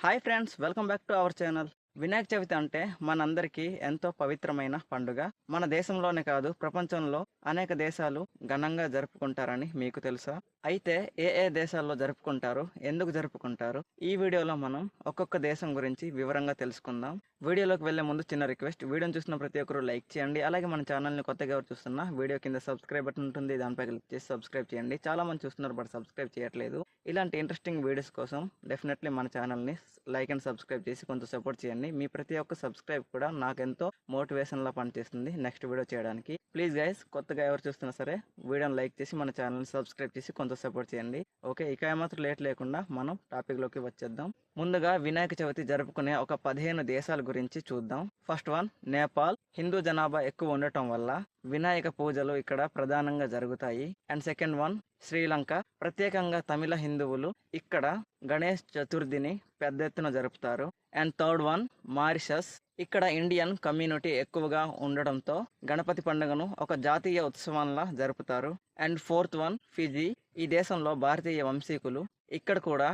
Hi friends, welcome back to our channel. Vinayaka Chavithi అంటే మనందరికీ ఎంతో పవిత్రమైన పండుగ. మన దేశంలోనే కాదు, ప్రపంచంలో అనేక దేశాలు ఘనంగా జరుపుకుంటారని మీకు తెలుసా? అయితే ఏ దేశాల్లో జరుపుకుంటారు, ఎందుకు జరుపుకుంటారు, ఈ వీడియోలో మనం ఒక్కొక్క దేశం గురించి వివరంగా తెలుసుకుందాం. వీడియోలోకి వెళ్లే ముందు చిన్న రిక్వెస్ట్: వీడియోని చూసిన ప్రతి ఒక్కరు లైక్ చేయండి. అలాగే మన ఛానల్ని కొత్తగా ఎవరు చూస్తున్నా వీడియో కింద సబ్స్క్రైబ్ బటన్ ఉంటుంది, దానిపై క్లిక్ చేసి సబ్స్క్రైబ్ చేయండి. చాలా మంది చూస్తున్నారు బట్ సబ్స్క్రైబ్ చేయట్లేదు. ఇలాంటి ఇంట్రెస్టింగ్ వీడియోస్ కోసం డెఫినెట్లీ మన ఛానల్ని లైక్ అండ్ సబ్స్క్రైబ్ చేసి కొంచెం సపోర్ట్ చేయండి. మీ ప్రతి ఒక్క సబ్స్క్రైబ్ కూడా నాకెంతో మోటివేషన్లా పనిచేస్తుంది నెక్స్ట్ వీడియో చేయడానికి. ప్లీజ్ గైస్, కొత్తగా ఎవరు చూస్తున్నా సరే వీడియోని లైక్ చేసి మన ఛానల్ని సబ్స్క్రైబ్ చేసి కొంచెం సపోర్ట్ చేయండి. ఓకే, ఇక ఏమాత్రం లేట్ లేకుండా మనం టాపిక్లోకి వచ్చేద్దాం. ముందుగా వినాయక చవితి జరుపుకునే ఒక 15 దేశాల గురించి చూద్దాం. First one, Nepal. హిందూ జనాభా ఎక్కువ ఉండటం వల్ల వినాయక పూజలు ఇక్కడ ప్రధానంగా జరుగుతాయి. And second one, Sri Lanka. ప్రత్యేకంగా తమిళ హిందువులు ఇక్కడ గణేష్ చతుర్థిని పెద్ద ఎత్తున జరుపుతారు. And third one, Mauritius. ఇక్కడ ఇండియన్ కమ్యూనిటీ ఎక్కువగా ఉండడంతో గణపతి పండుగను ఒక జాతీయ ఉత్సవంలా జరుపుతారు. And fourth one, Fiji. ఈ దేశంలో భారతీయ వంశీకులు ఇక్కడ కూడా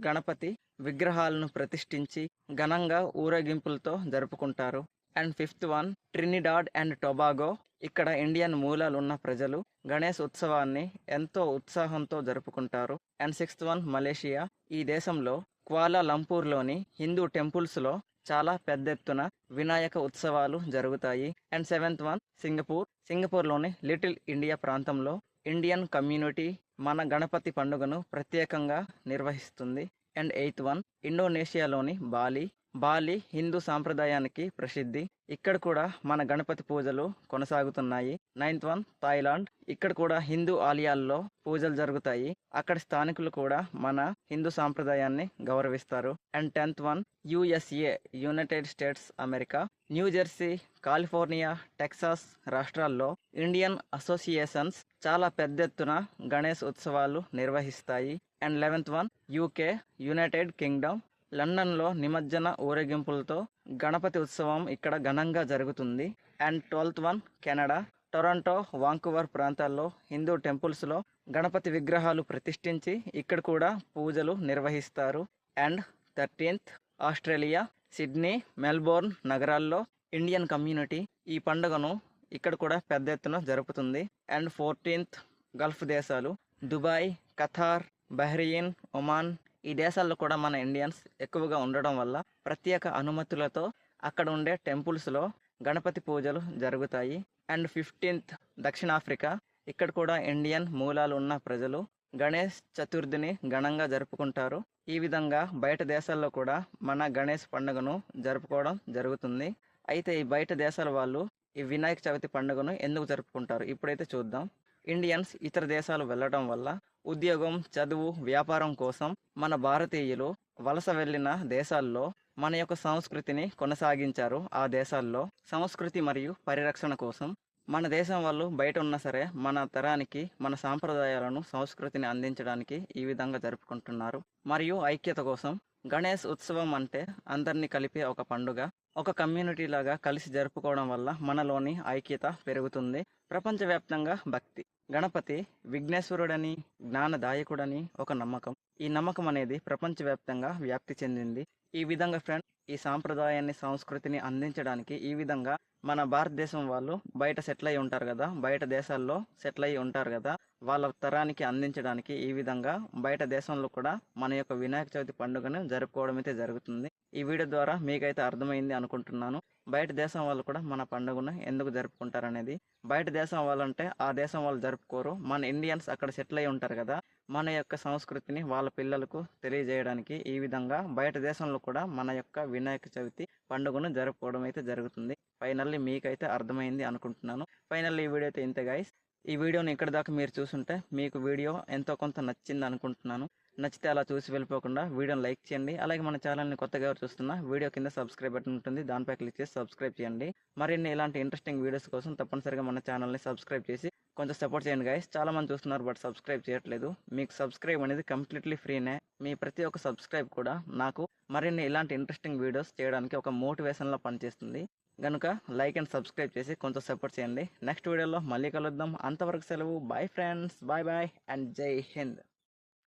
గణపతి విగ్రహాలను ప్రతిష్ఠించి ఘనంగా ఊరేగింపులతో జరుపుకుంటారు. And fifth one, Trinidad and Tobago. ఇక్కడ ఇండియన్ మూలాలు ఉన్న ప్రజలు గణేష్ ఉత్సవాన్ని ఎంతో ఉత్సాహంతో జరుపుకుంటారు. And sixth one, Malaysia. ఈ దేశంలో క్వాలాలంపూర్లోని హిందూ టెంపుల్స్లో చాలా పెద్ద ఎత్తున వినాయక ఉత్సవాలు జరుగుతాయి. And seventh one, Singapore. సింగపూర్లోని లిటిల్ ఇండియా ప్రాంతంలో ఇండియన్ కమ్యూనిటీ మన గణపతి పండుగను ప్రత్యేకంగా నిర్వహిస్తుంది. అండ్ ఎయిత్ వన్, ఇండోనేషియాలోని బాలి. బాలి హిందూ సాంప్రదాయానికి ప్రసిద్ధి. ఇక్కడ కూడా మన గణపతి పూజలు కొనసాగుతున్నాయి. Ninth one, Thailand. ఇక్కడ కూడా హిందూ ఆలయాల్లో పూజలు జరుగుతాయి. అక్కడ స్థానికులు కూడా మన హిందూ సాంప్రదాయాన్ని గౌరవిస్తారు. And 10th one, USA, United States America. New Jersey, California, Texas రాష్ట్రాల్లో ఇండియన్ అసోసియేషన్స్ చాలా పెద్ద ఎత్తున గణేష్ ఉత్సవాలు నిర్వహిస్తాయి. And 11th one, UK, United Kingdom. లండన్లో నిమజ్జన ఊరేగింపులతో గణపతి ఉత్సవం ఇక్కడ ఘనంగా జరుగుతుంది. And 12th one, Canada. Toronto, Vancouver ప్రాంతాల్లో హిందూ టెంపుల్స్లో గణపతి విగ్రహాలు ప్రతిష్ఠించి ఇక్కడ కూడా పూజలు నిర్వహిస్తారు. And 13th, Australia, Sydney, Melbourne నగరాల్లో ఇండియన్ కమ్యూనిటీ ఈ పండుగను ఇక్కడ కూడా పెద్ద ఎత్తున జరుపుతుంది. అండ్ 14th, గల్ఫ్ దేశాలు, దుబాయ్, ఖతార్, బహ్రెయిన్, ఒమాన్. ఈ దేశాల్లో కూడా మన ఇండియన్స్ ఎక్కువగా ఉండడం వల్ల ప్రత్యేక అనుమతులతో అక్కడ ఉండే టెంపుల్స్లో గణపతి పూజలు జరుగుతాయి. అండ్ 15th, దక్షిణాఫ్రికా. ఇక్కడ కూడా ఇండియన్ మూలాలు ఉన్న ప్రజలు గణేష్ చతుర్థిని ఘనంగా జరుపుకుంటారు. ఈ విధంగా బయట దేశాల్లో కూడా మన గణేష్ పండుగను జరుపుకోవడం జరుగుతుంది. అయితే ఈ బయట దేశాల వాళ్ళు ఈ వినాయక చవితి పండుగను ఎందుకు జరుపుకుంటారు ఇప్పుడైతే చూద్దాం. ఇండియన్స్ ఇతర దేశాలు వెళ్ళడం వల్ల ఉద్యోగం, చదువు, వ్యాపారం కోసం మన భారతీయులు వలస వెళ్ళిన దేశాల్లో మన యొక్క సంస్కృతిని కొనసాగించారు. ఆ దేశాల్లో సంస్కృతి మరియు పరిరక్షణ కోసం మన దేశం వాళ్ళు బయట ఉన్నా సరే మన తరానికి మన సాంప్రదాయాలను, సంస్కృతిని అందించడానికి ఈ విధంగా జరుపుకుంటున్నారు. మరియు ఐక్యత కోసం గణేష్ ఉత్సవం అంటే అందరినీ కలిపే ఒక పండుగ. ఒక కమ్యూనిటీ లాగా కలిసి జరుపుకోవడం వల్ల మనలోని ఐక్యత పెరుగుతుంది. ప్రపంచవ్యాప్తంగా భక్తి. గణపతి విఘ్నేశ్వరుడని, జ్ఞానదాయకుడని ఒక నమ్మకం. ఈ నమ్మకం అనేది ప్రపంచవ్యాప్తంగా వ్యాప్తి చెందింది. ఈ విధంగా ఫ్రెండ్, ఈ సాంప్రదాయాన్ని, సంస్కృతిని అందించడానికి ఈ విధంగా మన భారతదేశం వాళ్ళు బయట సెటిల్ అయి ఉంటారు కదా, బయట దేశాల్లో సెటిల్ అయి ఉంటారు కదా, వాళ్ళ తరానికి అందించడానికి ఈ విధంగా బయట దేశంలో కూడా మన యొక్క వినాయక చవితి పండుగను జరుపుకోవడం అయితే జరుగుతుంది. ఈ వీడియో ద్వారా మీకైతే అర్థమైంది అనుకుంటున్నాను. బయట దేశం వాళ్ళు కూడా మన పండుగను ఎందుకు జరుపుకుంటారు అనేది. బయట దేశం వాళ్ళంటే ఆ దేశం వాళ్ళు జరుపుకోరు, మన ఇండియన్స్ అక్కడ సెటిల్ అయి ఉంటారు కదా, మన యొక్క సంస్కృతిని వాళ్ళ పిల్లలకు తెలియజేయడానికి ఈ విధంగా బయట దేశంలో కూడా మన యొక్క వినాయక చవితి పండుగను జరుపుకోవడం అయితే జరుగుతుంది. ఫైనల్లీ మీకైతే అర్థమైంది అనుకుంటున్నాను. ఫైనల్లీ ఈ వీడియో అయితే ఇంతే గైస్. ఈ వీడియోని ఇక్కడ దాకా మీరు చూసుంటే మీకు వీడియో ఎంతో కొంత నచ్చింది అనుకుంటున్నాను. నచ్చితే అలా చూసి వెళ్ళిపోకుండా వీడియోని లైక్ చేయండి. అలాగే మన ఛానల్ని కొత్తగా ఎవరు చూస్తున్నా వీడియో కింద సబ్స్క్రైబ్ బటన్ ఉంటుంది, దానిపై క్లిక్ చేసి సబ్స్క్రైబ్ చేయండి. మరిన్ని ఇలాంటి ఇంట్రెస్టింగ్ వీడియోస్ కోసం తప్పనిసరిగా మన ఛానల్ని సబ్స్క్రైబ్ చేసి కొంచెం సపోర్ట్ చేయండి గైస్. చాలా మంది చూస్తున్నారు బట్ సబ్స్క్రైబ్ చేయట్లేదు. మీకు సబ్స్క్రైబ్ అనేది కంప్లీట్లీ ఫ్రీనే. మీ ప్రతి ఒక్క సబ్స్క్రైబ్ కూడా నాకు మరిన్ని ఇలాంటి ఇంట్రెస్టింగ్ వీడియోస్ చేయడానికి ఒక మోటివేషన్లా పనిచేస్తుంది. గనుక లైక్ అండ్ సబ్స్క్రైబ్ చేసి కొంచెం సపోర్ట్ చేయండి. నెక్స్ట్ వీడియోలో మళ్ళీ కలుద్దాం. అంతవరకు సెలవు. Bye friends, bye bye and జై హింద్.